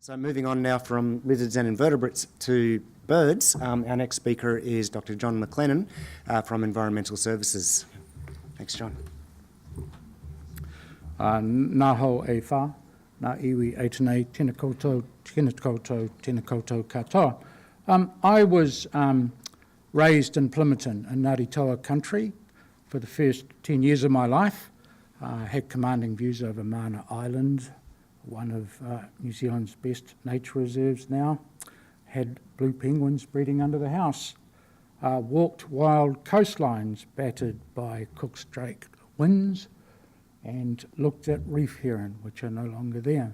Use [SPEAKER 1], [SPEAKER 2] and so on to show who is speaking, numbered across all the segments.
[SPEAKER 1] So moving on now from lizards and invertebrates to birds, our next speaker is Dr. John McLennan from Environmental Services. Thanks, John.
[SPEAKER 2] Nā hau e whā, nā iwi e tenei, tēnā koutou, katoa. I was raised in Plimerton in Ngāti Toa country for the first 10 years of my life. I had commanding views over Mana Island, one of New Zealand's best nature reserves now. Had blue penguins breeding under the house. Walked wild coastlines battered by Cook's Strait winds, and looked at reef heron, which are no longer there.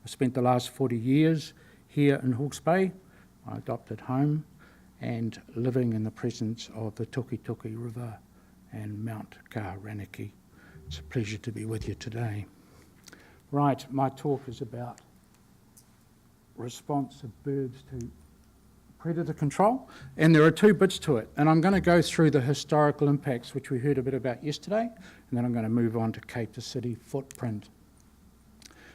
[SPEAKER 2] I spent the last 40 years here in Hawke's Bay, my adopted home, and living in the presence of the Tukituki River and Mount Karanaki. It's a pleasure to be with you today. Right, my talk is about response of birds to predator control, and there are two bits to it, and I'm going to go through the historical impacts, which we heard a bit about yesterday, and then I'm going to move on to C2C Footprint.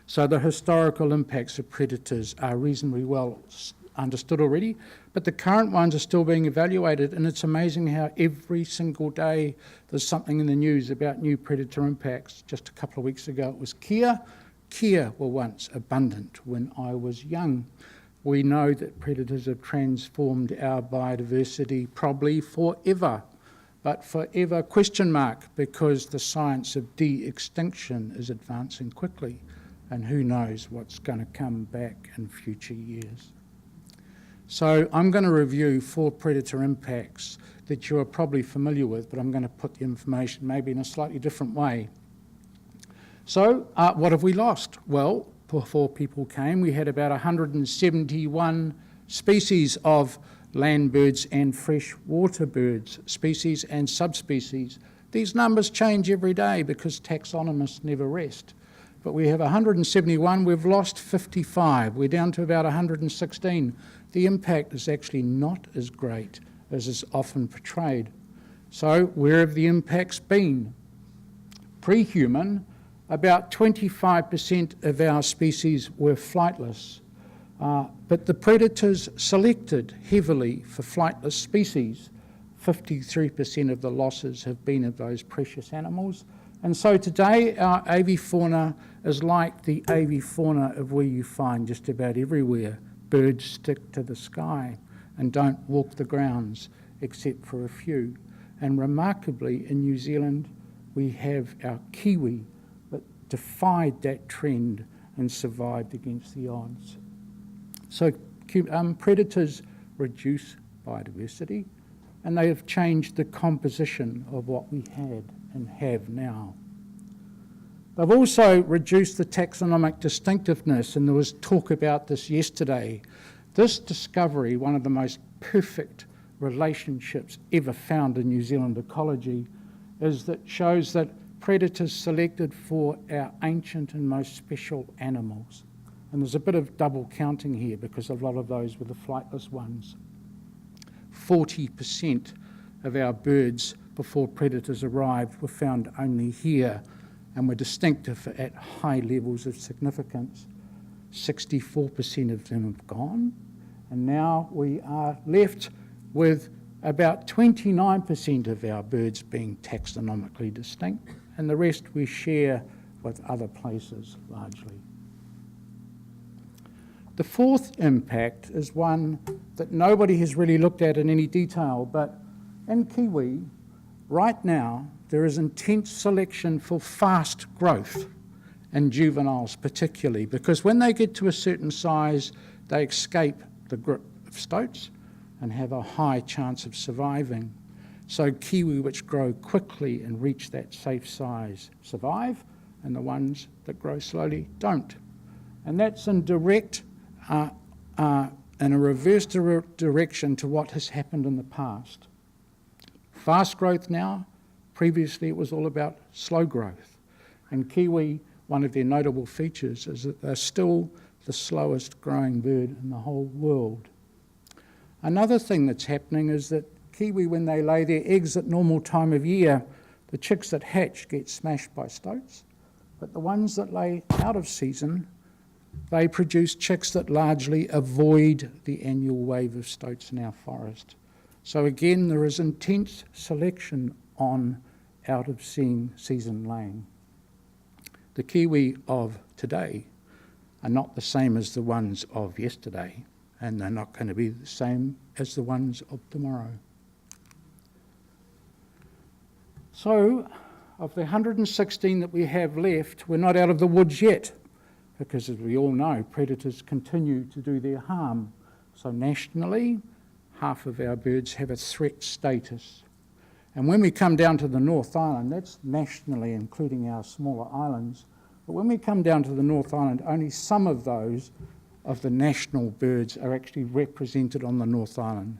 [SPEAKER 2] So the historical impacts of predators are reasonably well understood already, but the current ones are still being evaluated, and it's amazing how every single day there's something in the news about new predator impacts. Just a couple of weeks ago it was kea. Kea were once abundant when I was young. We know that predators have transformed our biodiversity probably forever, but forever question mark, because the science of de-extinction is advancing quickly, and who knows what's going to come back in future years. So I'm going to review 4 predator impacts that you are probably familiar with, but I'm going to put the information maybe in a slightly different way. So what have we lost? Well, before people came, we had about 171 species of land birds and freshwater birds, species and subspecies. These numbers change every day because taxonomists never rest. But we have 171, we've lost 55, we're down to about 116. The impact is actually not as great as is often portrayed. So where have the impacts been? Pre-human, about 25% of our species were flightless, but the predators selected heavily for flightless species. 53% of the losses have been of those precious animals. And so today our avifauna is like the avifauna of where you find just about everywhere. Birds stick to the sky and don't walk the grounds except for a few. And remarkably, in New Zealand, we have our kiwi that defied that trend and survived against the odds. So predators reduce biodiversity, and they have changed the composition of what we had and have now. They've also reduced the taxonomic distinctiveness, and there was talk about this yesterday. This discovery, one of the most perfect relationships ever found in New Zealand ecology, is that shows that predators selected for our ancient and most special animals. And there's a bit of double counting here because a lot of those were the flightless ones. 40% of our birds before predators arrived were found only here and were distinctive at high levels of significance. 64% of them have gone, and now we are left with about 29% of our birds being taxonomically distinct, and the rest we share with other places largely. The fourth impact is one that nobody has really looked at in any detail, but in kiwi, right now, there is intense selection for fast growth, and juveniles particularly, because when they get to a certain size, they escape the grip of stoats and have a high chance of surviving. So kiwi which grow quickly and reach that safe size survive, and the ones that grow slowly don't. And that's in direct, in a reverse direction to what has happened in the past. Fast growth now, previously it was all about slow growth. And kiwi, one of their notable features is that they're still the slowest growing bird in the whole world. Another thing that's happening is that kiwi, when they lay their eggs at normal time of year, the chicks that hatch get smashed by stoats, but the ones that lay out of season they produce chicks that largely avoid the annual wave of stoats in our forest. So again, there is intense selection on out-of-season laying. The kiwi of today are not the same as the ones of yesterday, and they're not going to be the same as the ones of tomorrow. So, of the 116 that we have left, we're not out of the woods yet, because as we all know, predators continue to do their harm. So nationally, half of our birds have a threat status. And when we come down to the North Island, that's nationally, including our smaller islands, but when we come down to the North Island, only some of those of the national birds are actually represented on the North Island.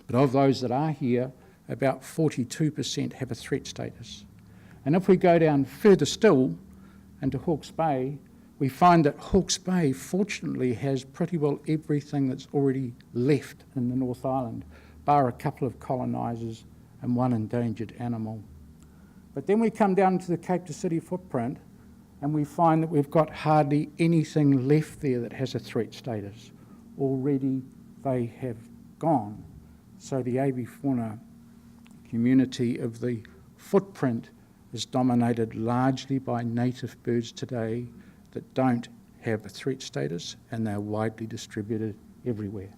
[SPEAKER 2] But of those that are here, about 42% have a threat status. And if we go down further still into Hawke's Bay, we find that Hawke's Bay fortunately has pretty well everything that's already left in the North Island, bar a couple of colonisers and one endangered animal. But then we come down to the Cape to City footprint and we find that we've got hardly anything left there that has a threat status. Already they have gone. So the avifauna community of the footprint is dominated largely by native birds today that don't have a threat status, and they're widely distributed everywhere.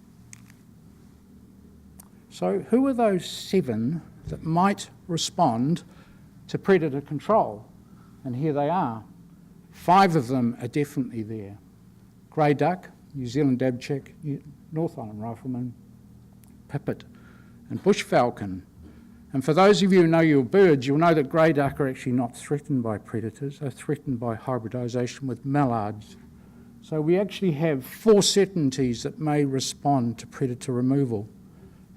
[SPEAKER 2] So who are those 7 that might respond to predator control? And here they are. 5 of them are definitely there. Grey duck, New Zealand dabchick, North Island rifleman, pipit, and bush falcon. And for those of you who know your birds, you'll know that grey duck are actually not threatened by predators. They're threatened by hybridisation with mallards. So we actually have 4 certainties that may respond to predator removal.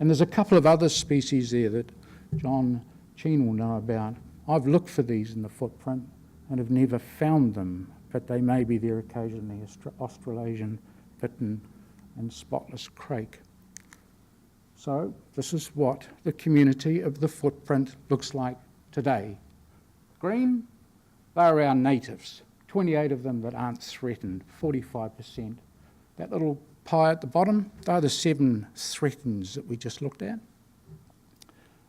[SPEAKER 2] And there's a couple of other species there that John Cheen will know about. I've looked for these in the footprint and have never found them, but they may be there occasionally, Australasian bittern and spotless crake. So this is what the community of the footprint looks like today. Green, they're our natives, 28 of them that aren't threatened, 45%. That little pie at the bottom, they're the 7 threatens that we just looked at.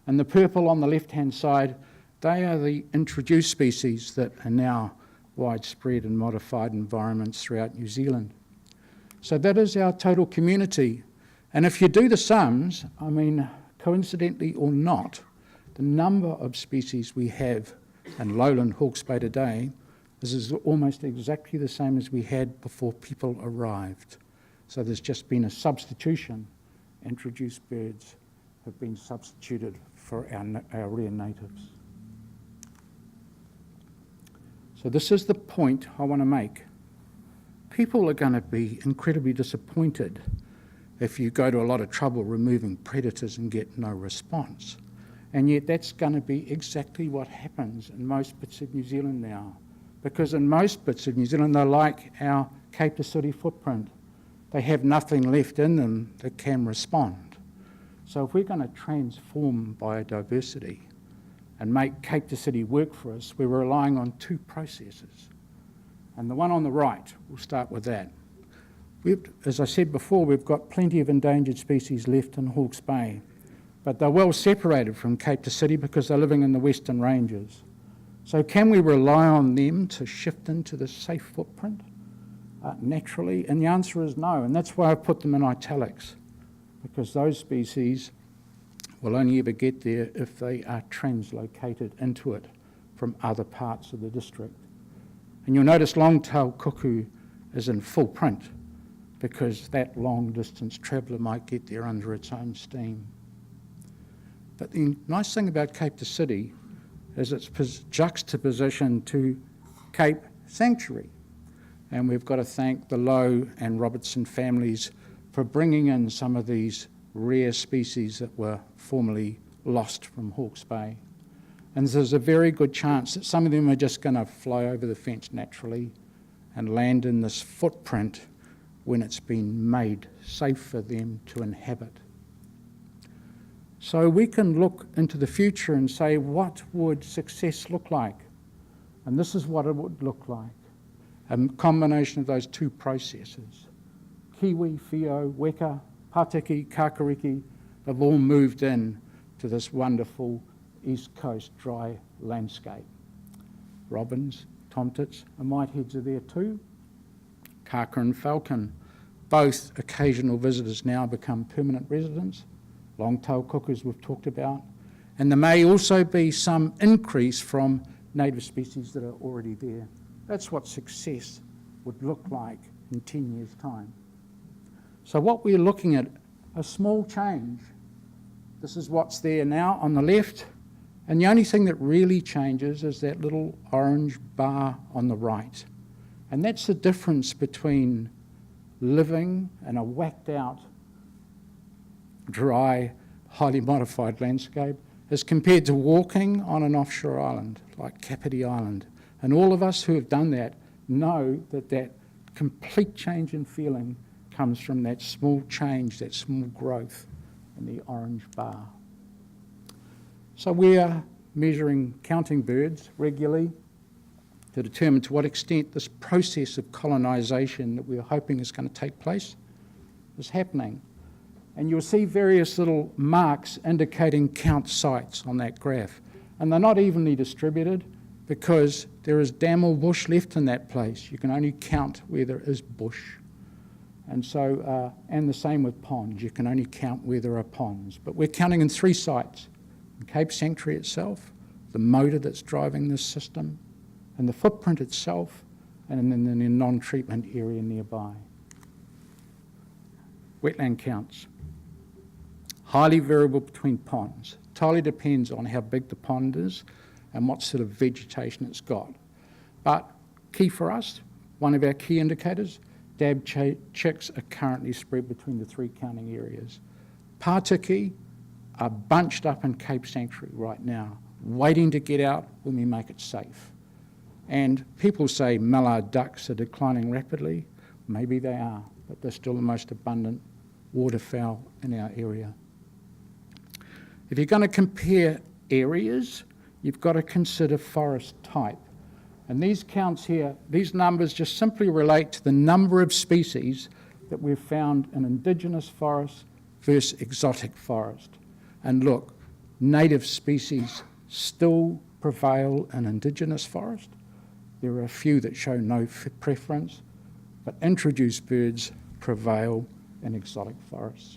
[SPEAKER 2] And the purple on the left-hand side, they are the introduced species that are now widespread in modified environments throughout New Zealand. So that is our total community. And if you do the sums, I mean, coincidentally or not, the number of species we have in lowland Hawke's Bay today is almost exactly the same as we had before people arrived. So there's just been a substitution. Introduced birds have been substituted for our rare natives. So this is the point I want to make. People are going to be incredibly disappointed if you go to a lot of trouble removing predators and get no response. And yet that's going to be exactly what happens in most bits of New Zealand now. Because in most bits of New Zealand, they're like our Cape to City footprint. They have nothing left in them that can respond. So if we're going to transform biodiversity and make Cape to City work for us, we're relying on 2 processes. And the one on the right, we'll start with that. As I said before, we've got plenty of endangered species left in Hawke's Bay, but they're well separated from Cape to City because they're living in the Western Ranges. So can we rely on them to shift into the safe footprint naturally? And the answer is no, and that's why I've put them in italics, because those species will only ever get there if they are translocated into it from other parts of the district. And you'll notice long-tailed cuckoo is in full print, because that long-distance traveller might get there under its own steam. But the nice thing about Cape to City is its juxtaposition to Cape Sanctuary. And we've got to thank the Lowe and Robertson families for bringing in some of these rare species that were formerly lost from Hawke's Bay. And there's a very good chance that some of them are just going to fly over the fence naturally and land in this footprint when it's been made safe for them to inhabit. So we can look into the future and say, what would success look like? And this is what it would look like. a combination of those two processes. Kiwi, whio, weka, Patiki, kakariki, they've all moved in to this wonderful East Coast dry landscape. Robins, tomtits, and whiteheads are there too. Kaka and falcon, both occasional visitors now become permanent residents. Long-tailed cuckoos we've talked about. And there may also be some increase from native species that are already there. That's what success would look like in 10 years' time. So what we're looking at, a small change. This is what's there now on the left, and the only thing that really changes is that little orange bar on the right. And that's the difference between living in a whacked out, dry, highly modified landscape as compared to walking on an offshore island like Kapiti Island. And all of us who have done that know that that complete change in feeling comes from that small change, that small growth in the orange bar. So we are measuring, counting birds regularly to determine to what extent this process of colonisation that we're hoping is going to take place is happening. And you'll see various little marks indicating count sites on that graph. And they're not evenly distributed because there is dam or bush left in that place. You can only count where there is bush. And so, and the same with ponds. You can only count where there are ponds. But we're counting in 3 sites. In Cape Sanctuary itself, the motor that's driving this system, and the footprint itself, and then the non-treatment area nearby. Wetland counts. Highly variable between ponds. Totally depends on how big the pond is and what sort of vegetation it's got. But key for us, one of our key indicators, dab chicks are currently spread between the 3 counting areas. Patiki are bunched up in Cape Sanctuary right now, waiting to get out when we make it safe. And people say mallard ducks are declining rapidly. Maybe they are, but they're still the most abundant waterfowl in our area. If you're going to compare areas, you've got to consider forest type. And these counts here, these numbers just simply relate to the number of species that we've found in indigenous forest versus exotic forest. And look, native species still prevail in indigenous forest. There are a few that show no preference, but introduced birds prevail in exotic forests.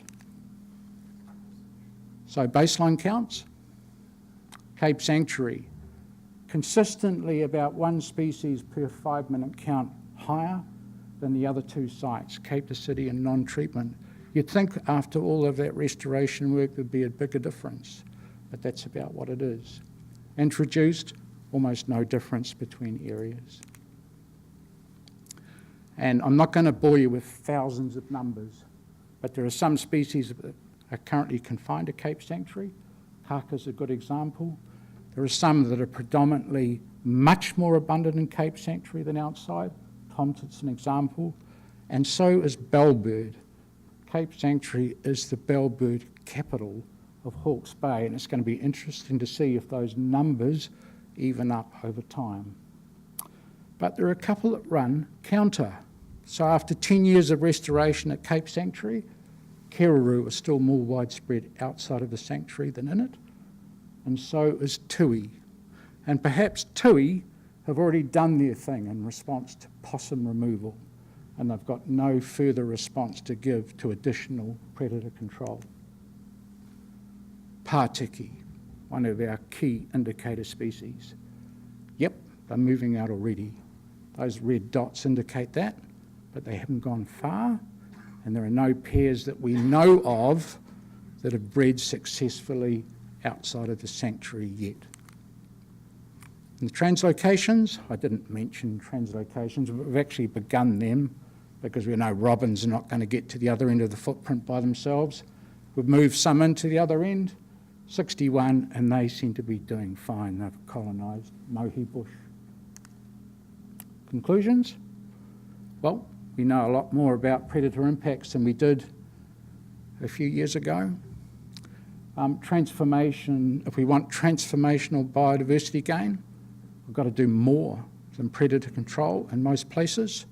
[SPEAKER 2] So baseline counts, Cape Sanctuary, consistently about 1 species per 5-minute count higher than the other 2 sites, Cape to City and non-treatment. You'd think after all of that restoration work there'd be a bigger difference, but that's about what it is. Introduced, almost no difference between areas. And I'm not going to bore you with thousands of numbers, but there are some species that are currently confined to Cape Sanctuary. Kaka's a good example. There are some that are predominantly much more abundant in Cape Sanctuary than outside. Tomtits an example. And so is bellbird. Cape Sanctuary is the bellbird capital of Hawke's Bay, and it's going to be interesting to see if those numbers even up over time. But there are a couple that run counter. So after 10 years of restoration at Cape Sanctuary, Kereroo is still more widespread outside of the sanctuary than in it, and so is tui. And perhaps tui have already done their thing in response to possum removal, and they've got no further response to give to additional predator control. Patiki, one of our key indicator species. Yep, they're moving out already. Those red dots indicate that, but they haven't gone far, and there are no pairs that we know of that have bred successfully outside of the sanctuary yet. And the translocations, I didn't mention translocations, but we've actually begun them because we know robins are not going to get to the other end of the footprint by themselves. We've moved some into the other end, 61, and they seem to be doing fine. They've colonised Mohi bush. Conclusions? Well, we know a lot more about predator impacts than we did a few years ago. Transformation, if we want transformational biodiversity gain, we've got to do more some predator control in most places.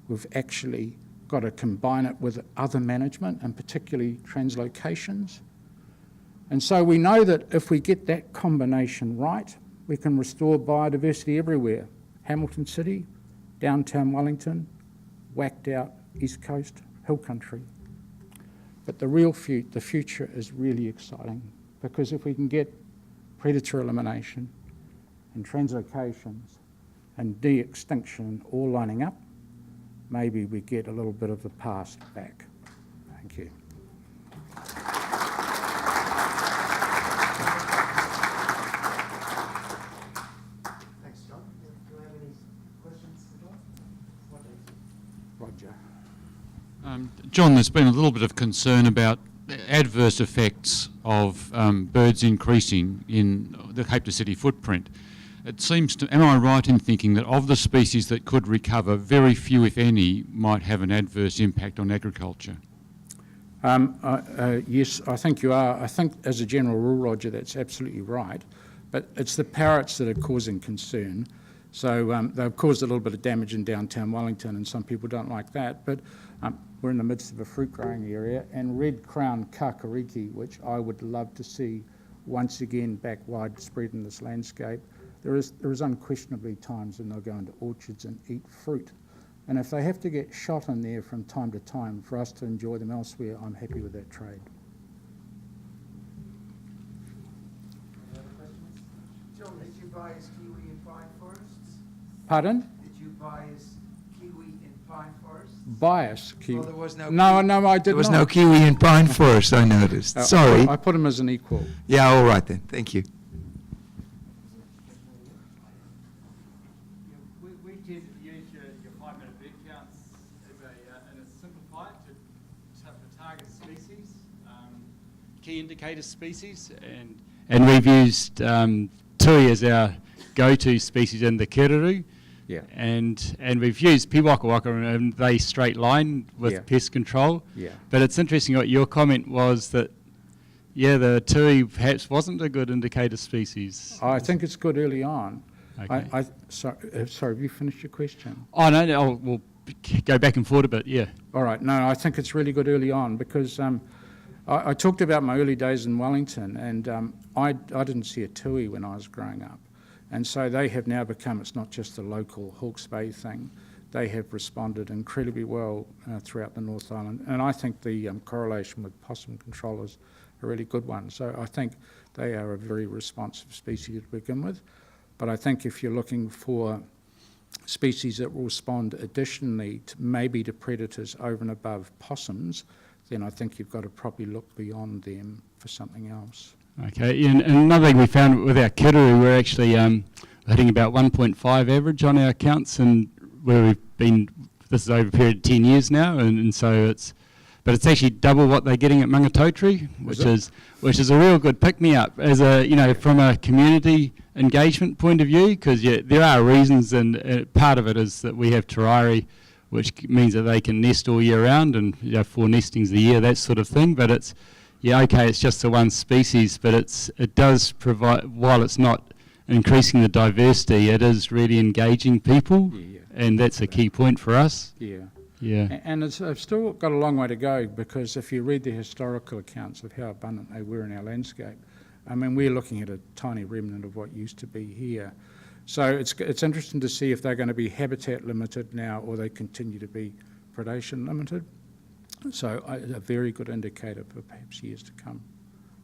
[SPEAKER 2] We've actually got to combine it with other management, and particularly translocations. And so we know that if we get that combination right, we can restore biodiversity everywhere. Hamilton City, downtown Wellington, whacked out East Coast, hill country. But the future is really exciting, because if we can get predator elimination and translocations and de-extinction all lining up, maybe we get a little bit of the past back. Thank you.
[SPEAKER 1] Thanks, John. Do you have any questions for John?
[SPEAKER 2] Roger.
[SPEAKER 3] John, there's been a little bit of concern about adverse effects of birds increasing in the Cape to City footprint. It seems to, am I right in thinking that of the species that could recover, very few, if any, might have an adverse impact on agriculture?
[SPEAKER 2] Yes, I think you are. I think as a general rule, Roger, that's absolutely right. But it's the parrots that are causing concern. So they've caused a little bit of damage in downtown Wellington, and some people don't like that. But we're in the midst of a fruit growing area, and red-crowned kakariki, which I would love to see once again back widespread in this landscape. There is unquestionably times when they'll go into orchards and eat fruit. And if they have to get shot in there from time to time for us to enjoy them elsewhere, I'm happy with that trade.
[SPEAKER 1] Any other questions?
[SPEAKER 4] John, did you buy his kiwi in pine forests?
[SPEAKER 2] Pardon?
[SPEAKER 4] Did you buy his kiwi in pine forests?
[SPEAKER 2] Bias.
[SPEAKER 4] Well, there was no
[SPEAKER 2] No,
[SPEAKER 4] kiwi.
[SPEAKER 2] no, I did
[SPEAKER 4] There was
[SPEAKER 2] not.
[SPEAKER 4] no kiwi in pine forest, I noticed. Sorry.
[SPEAKER 2] I put him as an equal.
[SPEAKER 4] Yeah, all right then. Thank you.
[SPEAKER 5] We tend to use your 5-minute bird counts in a simplified to target species, key indicator species, and we've used tui as our go-to species in the Kiruru.
[SPEAKER 2] Yeah.
[SPEAKER 5] And we've used piwaka waka, and they straight line with
[SPEAKER 2] Yeah.
[SPEAKER 5] pest control.
[SPEAKER 2] Yeah.
[SPEAKER 5] But it's interesting what your comment was that, yeah, the tui perhaps wasn't a good indicator species.
[SPEAKER 2] I think it's good early on.
[SPEAKER 5] Okay.
[SPEAKER 2] Sorry, have you finished your question?
[SPEAKER 5] Oh, no, we'll go back and forth a bit, yeah.
[SPEAKER 2] All right. No, I think it's really good early on, because I talked about my early days in Wellington, and I didn't see a tui when I was growing up. And so they have now become, it's not just a local Hawke's Bay thing, they have responded incredibly well throughout the North Island. And I think the correlation with possum control is a really good one. So I think they are a very responsive species to begin with. But I think if you're looking for species that will respond additionally to maybe to predators over and above possums, then I think you've got to probably look beyond them for something else.
[SPEAKER 5] Okay, and another thing we found with our Kiruru, we're actually hitting about 1.5 average on our counts, and where we've been, this is over a period of 10 years now, and so but it's actually double what they're getting at Mangatautri, which is a real good pick-me-up as from a community engagement point of view, because there are reasons, and part of it is that we have Terari, which means that they can nest all year round, and 4 nestings a year, that sort of thing. But it's it's just the one species, but it does provide, while it's not increasing the diversity, it is really engaging people, and that's a key point for us. Yeah.
[SPEAKER 2] And it's still got a long way to go, because if you read the historical accounts of how abundant they were in our landscape, I mean, we're looking at a tiny remnant of what used to be here. So it's interesting to see if they're going to be habitat limited now, or they continue to be predation limited. So a very good indicator for perhaps years to come.